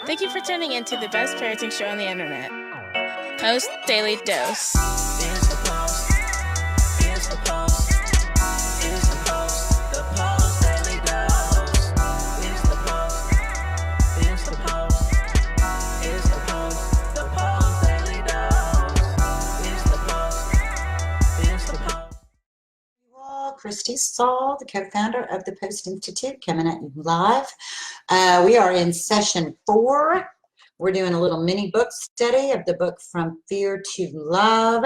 Thank you for tuning in to the best parenting show on the internet, Post Daily Dose. Kristi, Saul, the co-founder of the Post+Institute, coming at you live. We are in session 4. We're doing a little mini book study of the book From Fear to Love.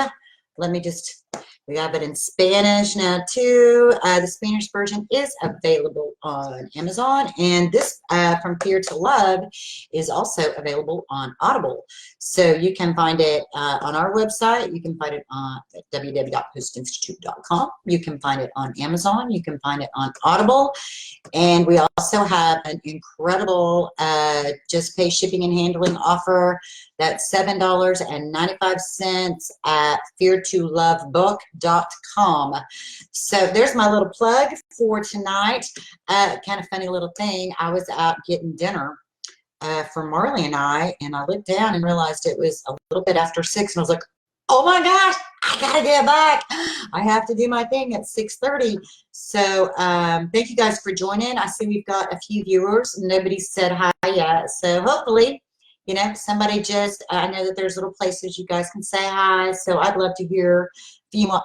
We have it in Spanish now too. The Spanish version is available on Amazon, and this From Fear to Love is also available on Audible. So you can find it on our website. You can find it on www.postinstitute.com. You can find it on Amazon. You can find it on Audible. And we also have an incredible just pay shipping and handling offer. That's $7.95 at feartolovebook.com. So there's my little plug for tonight. Kind of funny little thing. I was out getting dinner for Marley and I looked down and realized it was a little bit after 6, and I was like, oh my gosh, I gotta get back. I have to do my thing at 6:30. So thank you guys for joining. I see we've got a few viewers. Nobody said hi yet. So hopefully, you know, somebody just, I know that there's little places you guys can say hi. So I'd love to hear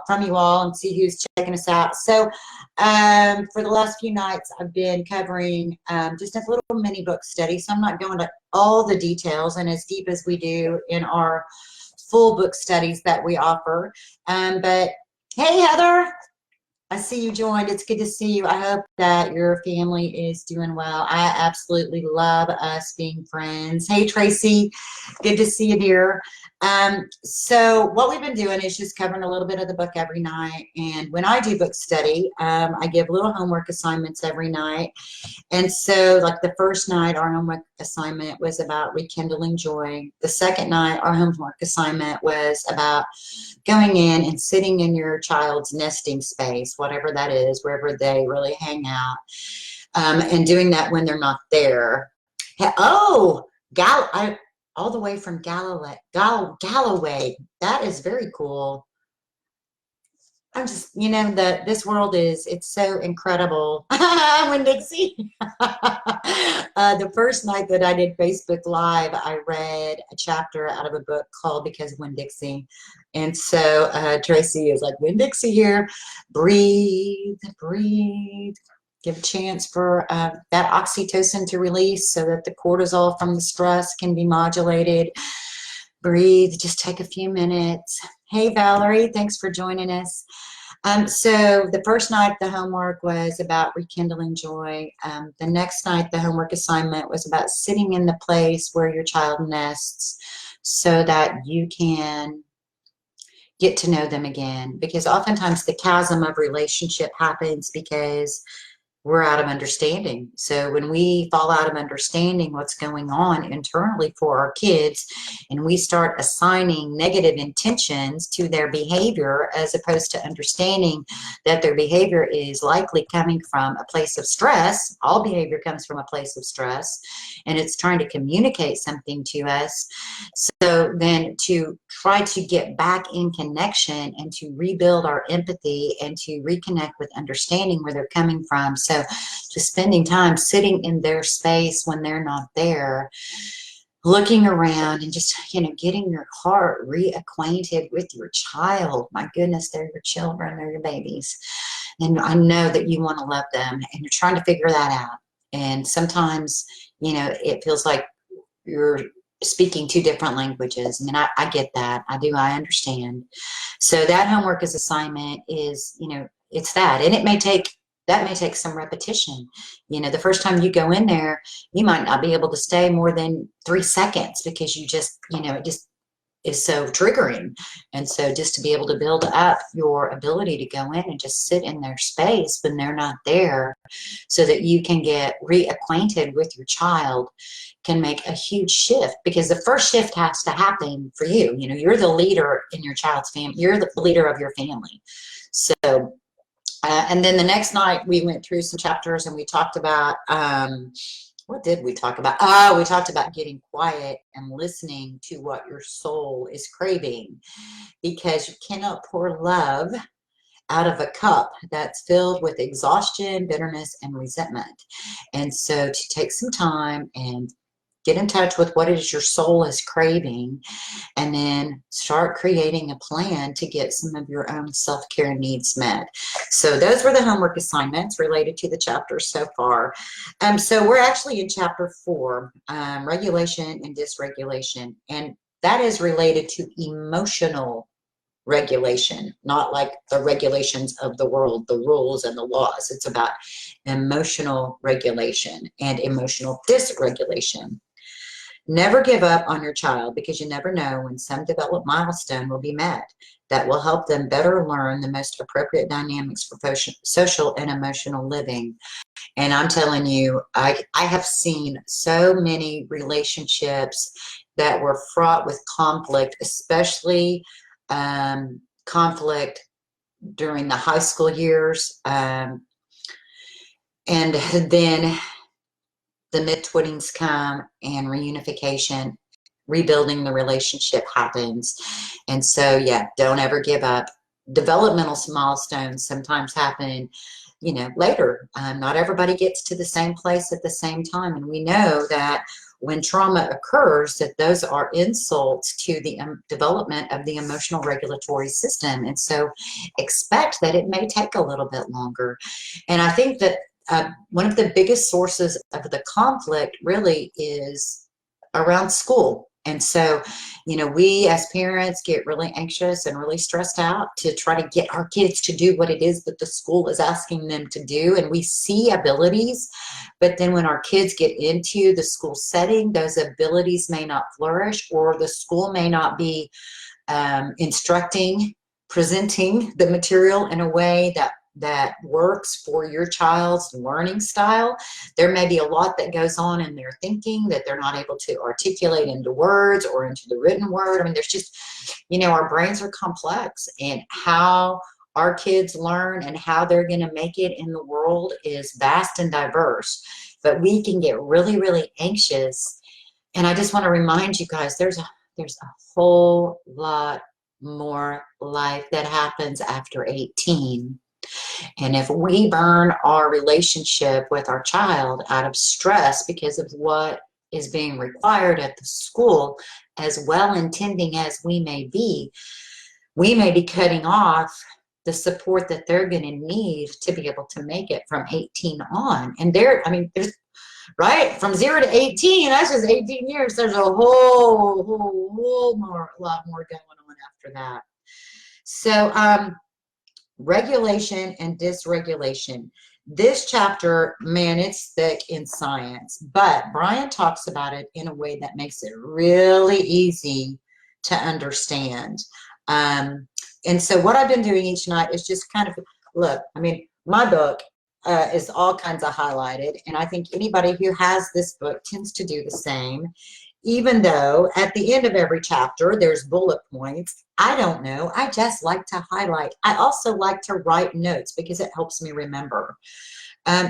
from you all and see who's checking us out. So for the last few nights, I've been covering just a little mini book study. So I'm not going to all the details and as deep as we do in our full book studies that we offer. But hey, Heather, I see you joined. It's good to see you. I hope that your family is doing well. I absolutely love us being friends. Hey, Tracy, good to see you here. So what we've been doing is just covering a little bit of the book every night. And when I do book study, I give little homework assignments every night. And so like the first night, our homework assignment was about rekindling joy. The second night, our homework assignment was about going in and sitting in your child's nesting space, whatever that is, wherever they really hang out, and doing that when they're not there. Oh, all the way from Galloway. That is very cool. I'm just, you know, this world it's so incredible. Winn-Dixie. The first night that I did Facebook Live, I read a chapter out of a book called Because of Winn-Dixie. And so Tracy is like, Winn-Dixie here. Breathe, breathe. Give a chance for that oxytocin to release so that the cortisol from the stress can be modulated. Breathe, just take a few minutes. Hey, Valerie, thanks for joining us. So the first night, the homework was about rekindling joy. The next night, the homework assignment was about sitting in the place where your child nests so that you can get to know them again. Because oftentimes the chasm of relationship happens because we're out of understanding. So when we fall out of understanding what's going on internally for our kids, and we start assigning negative intentions to their behavior as opposed to understanding that their behavior is likely coming from a place of stress. All behavior comes from a place of stress, and it's trying to communicate something to us. So then to try to get back in connection and to rebuild our empathy and to reconnect with understanding where they're coming from. So just spending time sitting in their space when they're not there, looking around and just, you know, getting your heart reacquainted with your child. My goodness, they're your children, they're your babies. And I know that you want to love them and you're trying to figure that out. And sometimes, you know, it feels like you're speaking two different languages. I mean, I get that. I understand. So that homework as assignment is, you know, it's that. And that may take some repetition. You know, the first time you go in there, you might not be able to stay more than 3 seconds because you just, you know, it just is so triggering. And so just to be able to build up your ability to go in and just sit in their space when they're not there so that you can get reacquainted with your child can make a huge shift, because the first shift has to happen for you. You know, you're the leader in your child's family. You're the leader of your family. So And then the next night we went through some chapters and we talked about, what did we talk about? Oh, we talked about getting quiet and listening to what your soul is craving, because you cannot pour love out of a cup that's filled with exhaustion, bitterness, and resentment. And so to take some time and get in touch with what it is your soul is craving, and then start creating a plan to get some of your own self-care needs met. So those were the homework assignments related to the chapters so far. So we're actually in chapter 4, regulation and dysregulation, and that is related to emotional regulation, not like the regulations of the world, the rules and the laws. It's about emotional regulation and emotional dysregulation. Never give up on your child, because you never know when some development milestone will be met that will help them better learn the most appropriate dynamics for social and emotional living. And I'm telling you, I have seen so many relationships that were fraught with conflict, especially conflict during the high school years, and then the mid-20s come and reunification, rebuilding the relationship happens. And so, yeah, don't ever give up. Developmental milestones sometimes happen, you know, later. Not everybody gets to the same place at the same time. And we know that when trauma occurs, that those are insults to the development of the emotional regulatory system. And so expect that it may take a little bit longer. And I think that one of the biggest sources of the conflict really is around school. And so, you know, we as parents get really anxious and really stressed out to try to get our kids to do what it is that the school is asking them to do. And we see abilities, but then when our kids get into the school setting, those abilities may not flourish, or the school may not be instructing, presenting the material in a way that works for your child's learning style. There may be a lot that goes on in their thinking that they're not able to articulate into words or into the written word. I mean, there's just, you know, our brains are complex, and how our kids learn and how they're going to make it in the world is vast and diverse. But we can get really, really anxious. And I just want to remind you guys, there's a whole lot more life that happens after 18. And if we burn our relationship with our child out of stress because of what is being required at the school, as well intending as we may be cutting off the support that they're going to need to be able to make it from 18 on. And there's right from 0 to 18, that's just 18 years. There's a whole lot more going on after that. So regulation and dysregulation. This chapter, man, it's thick in science, but Brian talks about it in a way that makes it really easy to understand. And so what I've been doing each night is just kind of, look, I mean, my book is all kinds of highlighted, and I think anybody who has this book tends to do the same. Even though at the end of every chapter there's bullet points, I don't know, I just like to highlight. I also like to write notes because it helps me remember.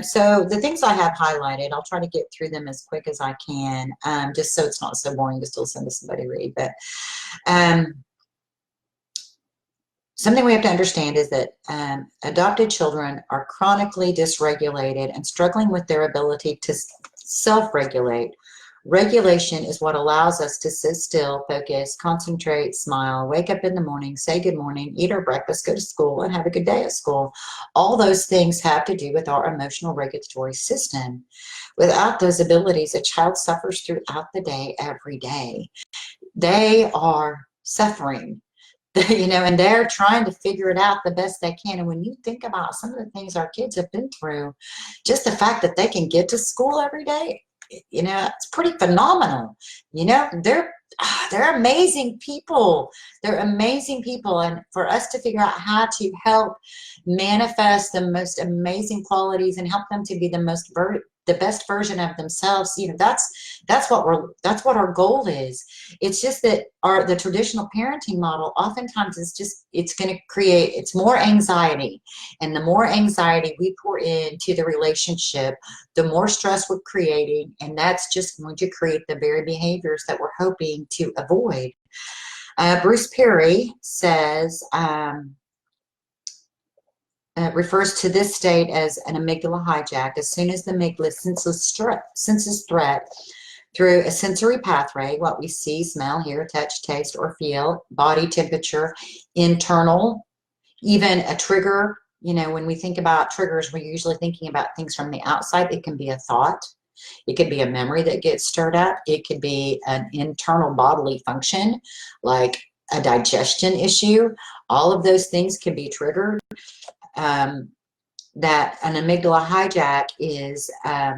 So the things I have highlighted, I'll try to get through them as quick as I can, just so it's not so boring to still listen to somebody read. But something we have to understand is that adopted children are chronically dysregulated and struggling with their ability to self-regulate. Regulation is what allows us to sit still, focus, concentrate, smile, wake up in the morning, say good morning, eat our breakfast, go to school, and have a good day at school. All those things have to do with our emotional regulatory system. Without those abilities, a child suffers throughout the day, every day. They are suffering, you know, and they're trying to figure it out the best they can. And when you think about some of the things our kids have been through, just the fact that they can get to school every day, you know, it's pretty phenomenal. You know, they're amazing people. They're amazing people. And for us to figure out how to help manifest the most amazing qualities and help them to be the most the best version of themselves. You know, that's what our goal is. It's just that the traditional parenting model oftentimes is just, it's going to create, it's more anxiety, and the more anxiety we pour into the relationship, the more stress we're creating, and that's just going to create the very behaviors that we're hoping to avoid. Bruce Perry says, refers to this state as an amygdala hijack. As soon as the amygdala senses threat through a sensory pathway, what we see, smell, hear, touch, taste, or feel, body temperature, internal, even a trigger. You know, when we think about triggers, we're usually thinking about things from the outside. It can be a thought. It could be a memory that gets stirred up. It could be an internal bodily function, like a digestion issue. All of those things can be triggered. That an amygdala hijack is a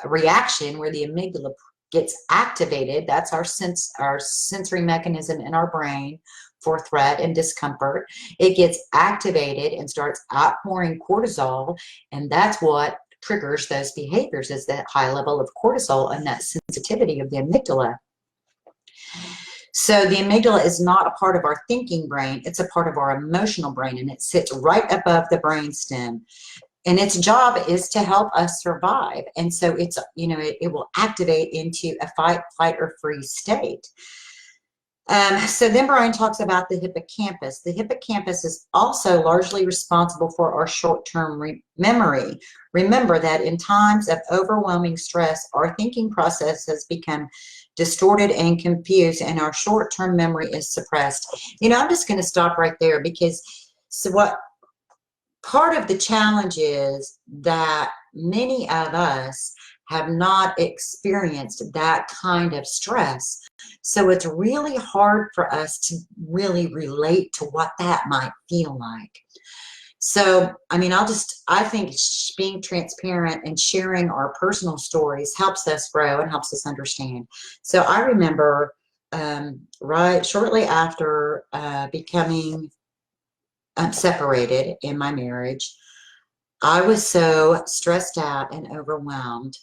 reaction where the amygdala gets activated. That's our sensory mechanism in our brain for threat and discomfort. It gets activated and starts outpouring cortisol, and that's what triggers those behaviors, is that high level of cortisol and that sensitivity of the amygdala. So the amygdala is not a part of our thinking brain, it's a part of our emotional brain, and it sits right above the brainstem. And its job is to help us survive. And so it's, you know, it will activate into a fight, flight, or freeze state. So then Brian talks about the hippocampus. The hippocampus is also largely responsible for our short-term memory. Remember that in times of overwhelming stress, our thinking process has become distorted and confused, and our short-term memory is suppressed. You know, I'm just going to stop right there, because what part of the challenge is that many of us have not experienced that kind of stress. So it's really hard for us to really relate to what that might feel like. So, I mean, I think being transparent and sharing our personal stories helps us grow and helps us understand. So I remember right shortly after becoming separated in my marriage, I was so stressed out and overwhelmed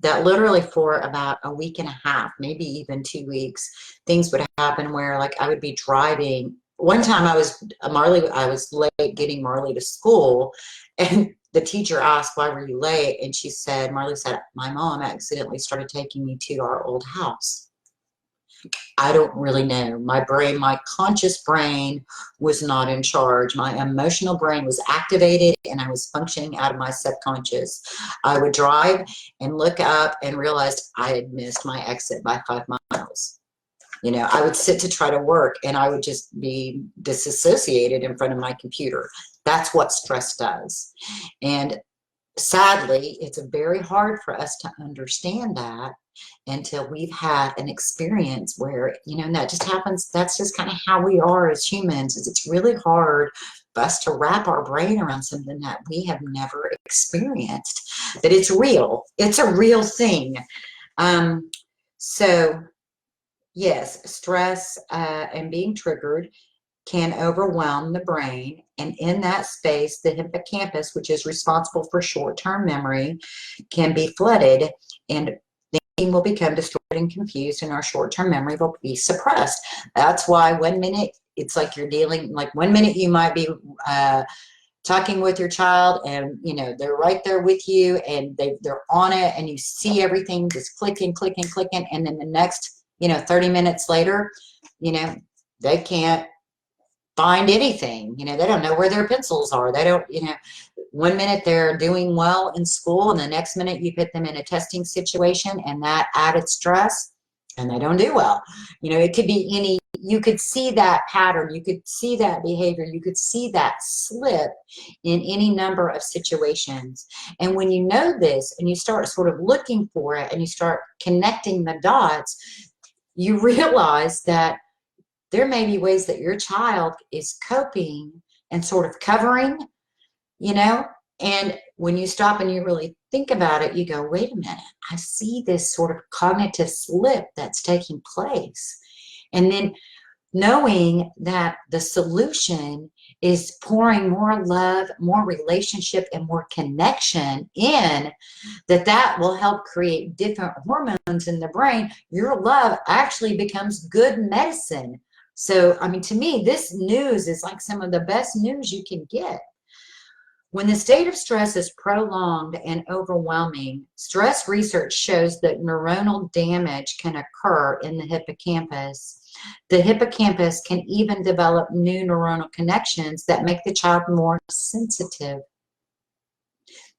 that literally for about a week and a half, maybe even 2 weeks, things would happen where, like, I would be driving. One time I was late getting Marley to school, and the teacher asked, "Why were you late?" And she said, Marley said, "My mom accidentally started taking me to our old house." I don't really know. My brain, my conscious brain was not in charge. My emotional brain was activated, and I was functioning out of my subconscious. I would drive and look up and realized I had missed my exit by 5 miles. You know, I would sit to try to work, and I would just be disassociated in front of my computer. That's what stress does. And sadly, it's very hard for us to understand that until we've had an experience where, you know, and that just happens. That's just kind of how we are as humans. Is it's really hard for us to wrap our brain around something that we have never experienced. But it's real. It's a real thing. So yes, stress and being triggered can overwhelm the brain, and in that space, the hippocampus, which is responsible for short-term memory, can be flooded, and thinking will become distorted and confused, and our short-term memory will be suppressed. That's why 1 minute, it's like you're dealing, like 1 minute you might be talking with your child, and you know they're right there with you, and they're on it, and you see everything just clicking, and then the next, you know, 30 minutes later, you know, they can't find anything. You know, they don't know where their pencils are. They don't, you know, 1 minute they're doing well in school, and the next minute you put them in a testing situation, and that added stress, and they don't do well. You know, it could be any, you could see that pattern, you could see that behavior, you could see that slip in any number of situations. And when you know this and you start sort of looking for it and you start connecting the dots, you realize that there may be ways that your child is coping and sort of covering, you know, and when you stop and you really think about it, you go, wait a minute, I see this sort of cognitive slip that's taking place. And then knowing that the solution is pouring more love, more relationship, and more connection in, that will help create different hormones in the brain. Your love actually becomes good medicine. So, I mean, to me, this news is like some of the best news you can get. When the state of stress is prolonged and overwhelming, stress research shows that neuronal damage can occur in the hippocampus. The hippocampus can even develop new neuronal connections that make the child more sensitive.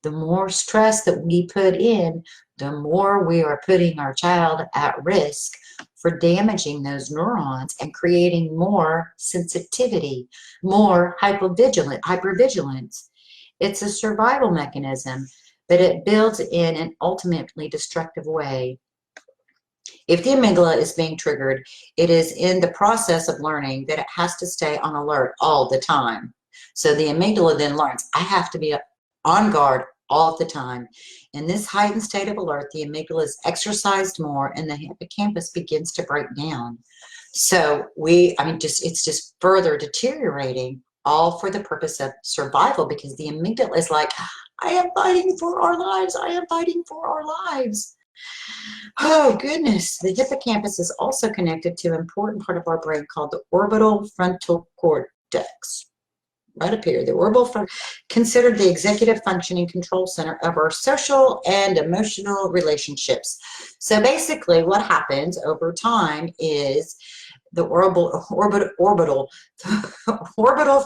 The more stress that we put in, the more we are putting our child at risk for damaging those neurons and creating more sensitivity, more hypervigilance. It's a survival mechanism, but it builds in an ultimately destructive way. If the amygdala is being triggered, it is in the process of learning that it has to stay on alert all the time. So the amygdala then learns, I have to be on guard all the time. In this heightened state of alert, the amygdala is exercised more and the hippocampus begins to break down. So it's just further deteriorating, all for the purpose of survival, because the amygdala is like, I am fighting for our lives. I am fighting for our lives. Oh, goodness. The hippocampus is also connected to an important part of our brain called the orbital frontal cortex. Right up here, the orbital frontal, considered the executive functioning control center of our social and emotional relationships. So basically what happens over time is the orbital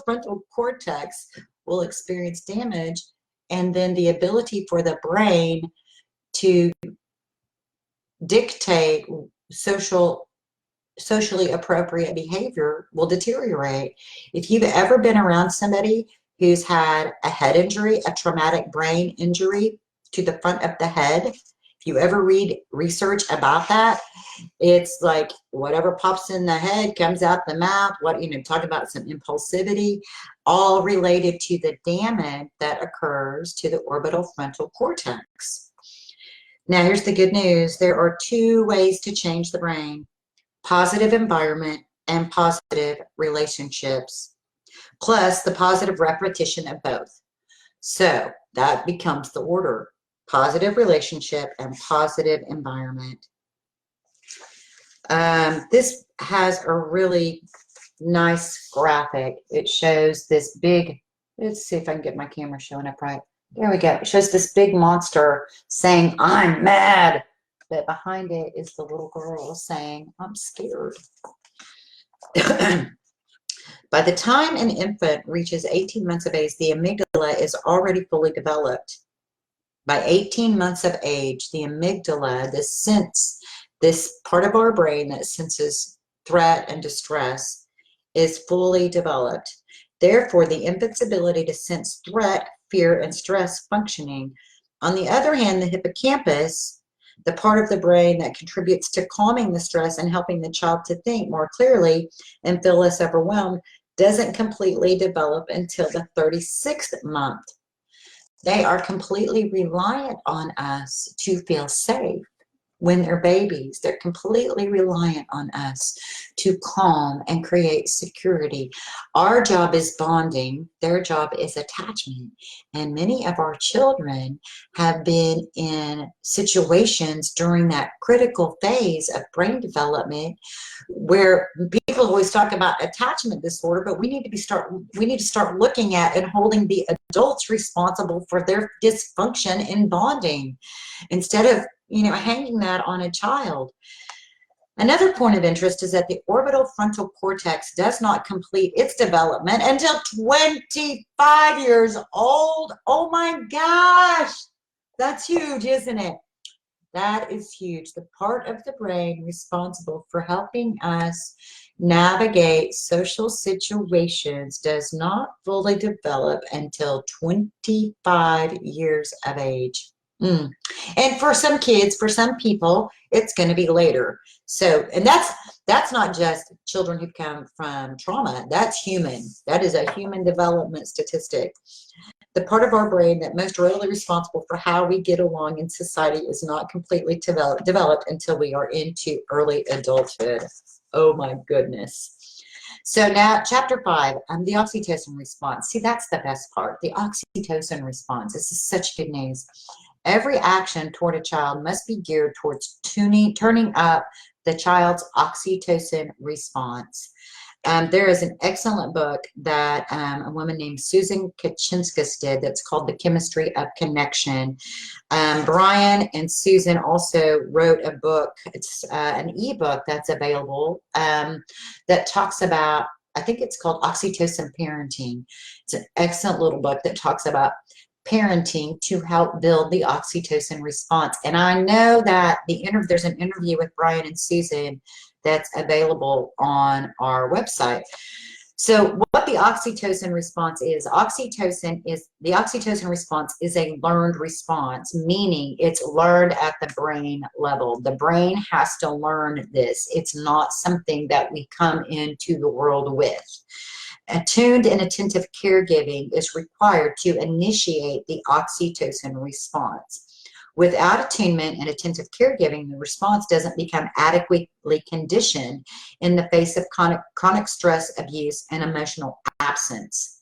frontal cortex will experience damage, and then the ability for the brain to dictate socially appropriate behavior will deteriorate. If you've ever been around somebody who's had a head injury, a traumatic brain injury to the front of the head, if you ever read research about that, it's like whatever pops in the head comes out the mouth. Talk about some impulsivity, all related to the damage that occurs to the orbital frontal cortex. Now, here's the good news. There are two ways to change the brain: positive environment and positive relationships, plus the positive repetition of both. So that becomes the order: positive relationship and positive environment. This has a really nice graphic. It shows this big, let's see if I can get my camera showing up right. There we go. It shows this big monster saying, I'm mad. But behind it is the little girl saying, I'm scared. By the time an infant reaches 18 months of age, the amygdala is already fully developed. By 18 months of age, the amygdala, this part of our brain that senses threat and distress, is fully developed. Therefore, the infant's ability to sense threat, fear, and stress functioning. On the other hand, the hippocampus, the part of the brain that contributes to calming the stress and helping the child to think more clearly and feel less overwhelmed, doesn't completely develop until the 36th month. They are completely reliant on us to feel safe. When they're babies, they're completely reliant on us to calm and create security. Our job is bonding. Their job is attachment. And many of our children have been in situations during that critical phase of brain development where people always talk about attachment disorder, but we need to start looking at and holding the adults responsible for their dysfunction in bonding instead of hanging that on a child. Another point of interest is that the orbital frontal cortex does not complete its development until 25 years old. Oh my gosh, that's huge, isn't it? That is huge. The part of the brain responsible for helping us navigate social situations does not fully develop until 25 years of age. And for some kids, for some people, it's going to be later. So, and that's not just children who come from trauma. That's human. That is a human development statistic. The part of our brain that most readily responsible for how we get along in society is not completely developed until we are into early adulthood. Oh my goodness. So now, chapter 5, the oxytocin response. See, that's the best part. The oxytocin response. This is such good news. Every action toward a child must be geared towards turning up the child's oxytocin response. There is an excellent book that a woman named Susan Kachinskas did that's called The Chemistry of Connection. Brian and Susan also wrote a book. It's an ebook that's available that talks about, I think it's called Oxytocin Parenting. It's an excellent little book that talks about parenting to help build the oxytocin response. And I know that there's an interview with Brian and Susan that's available on our website. So what the oxytocin response is, the oxytocin response is a learned response, meaning it's learned at the brain level. The brain has to learn this. It's not something that we come into the world with. Attuned and attentive caregiving is required to initiate the oxytocin response. Without attunement and attentive caregiving, the response doesn't become adequately conditioned in the face of chronic stress, abuse, and emotional absence.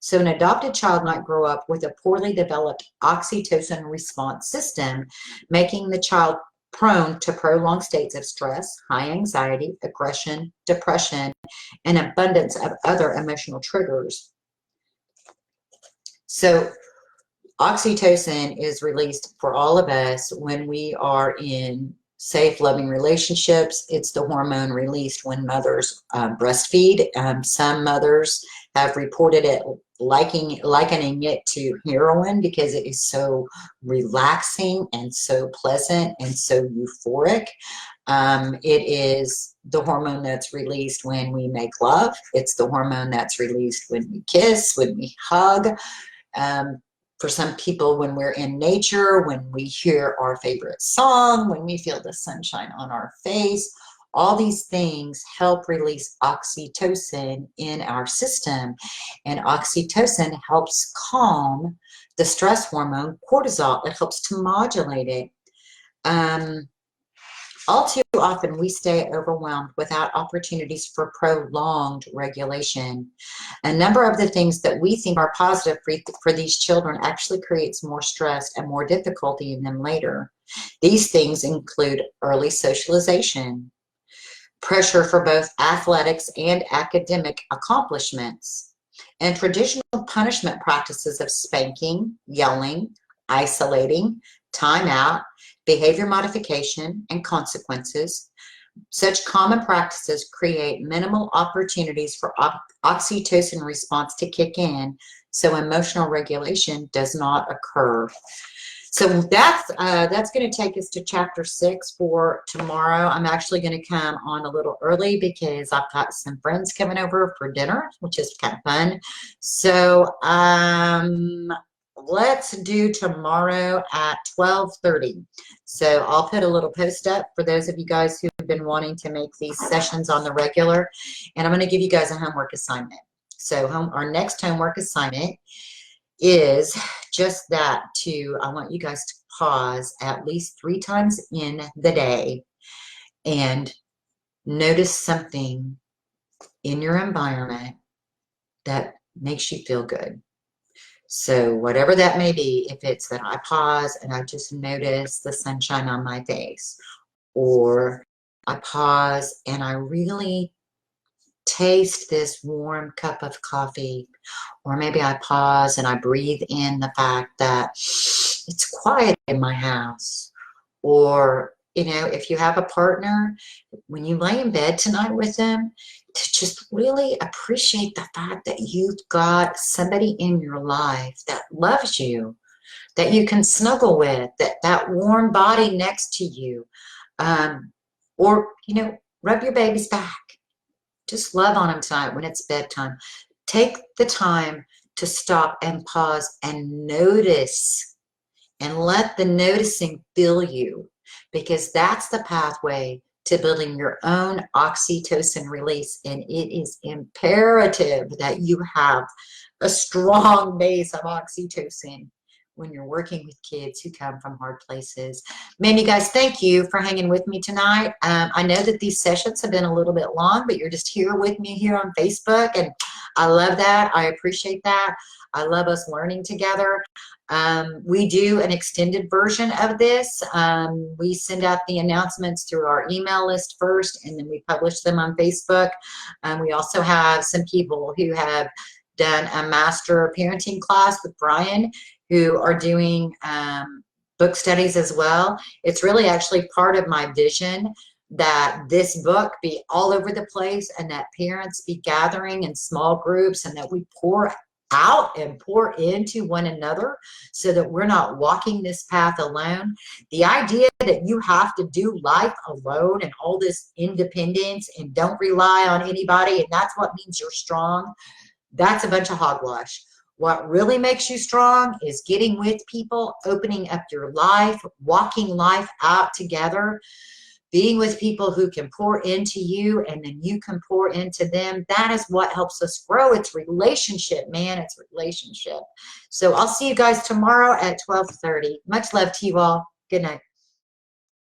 So an adopted child might grow up with a poorly developed oxytocin response system, making the child prone to prolonged states of stress, high anxiety, aggression, depression, and abundance of other emotional triggers. So oxytocin is released for all of us when we are in safe, loving relationships. It's the hormone released when mothers breastfeed. Some mothers have reported it likening it to heroin because it is so relaxing and so pleasant and so euphoric. It is the hormone that's released when we make love. It's the hormone that's released when we kiss, when we hug. For some people, when we're in nature, when we hear our favorite song, when we feel the sunshine on our face, all these things help release oxytocin in our system. And oxytocin helps calm the stress hormone cortisol. It helps to modulate it. All too often, we stay overwhelmed without opportunities for prolonged regulation. A number of the things that we think are positive for these children actually creates more stress and more difficulty in them later. These things include early socialization, pressure for both athletics and academic accomplishments, and traditional punishment practices of spanking, yelling, isolating, timeout, behavior modification, and consequences. Such common practices create minimal opportunities for oxytocin response to kick in, so emotional regulation does not occur. So that's going to take us to chapter 6 for tomorrow. I'm actually going to come on a little early because I've got some friends coming over for dinner, which is kind of fun. So let's do tomorrow at 12:30. So I'll put a little post up for those of you guys who've been wanting to make these sessions on the regular. And I'm going to give you guys a homework assignment. So our next homework assignment is just that I want you guys to pause at least 3 times in the day and notice something in your environment that makes you feel good. So whatever that may be, if it's that I pause and I just notice the sunshine on my face, or I pause and I really taste this warm cup of coffee, or maybe I pause and I breathe in the fact that it's quiet in my house, or if you have a partner, when you lay in bed tonight with them, to just really appreciate the fact that you've got somebody in your life that loves you, that you can snuggle with, that warm body next to you, or rub your baby's back. Just love on them tonight when it's bedtime. Take the time to stop and pause and notice, and let the noticing fill you, because that's the pathway to building your own oxytocin release. And it is imperative that you have a strong base of oxytocin when you're working with kids who come from hard places. Man, you guys, thank you for hanging with me tonight. I know that these sessions have been a little bit long, but you're just here with me here on Facebook, and I love that. I appreciate that. I love us learning together. We do an extended version of this. We send out the announcements through our email list first, and then we publish them on Facebook. We also have some people who have done a master parenting class with Brian, who are doing book studies as well. It's really actually part of my vision that this book be all over the place, and that parents be gathering in small groups, and that we pour out and pour into one another so that we're not walking this path alone. The idea that you have to do life alone and all this independence and don't rely on anybody, and that's what means you're strong, that's a bunch of hogwash. What really makes you strong is getting with people, opening up your life, walking life out together, being with people who can pour into you, and then you can pour into them. That is what helps us grow. It's relationship, man. It's relationship. So I'll see you guys tomorrow at 12:30. Much love to you all. Good night.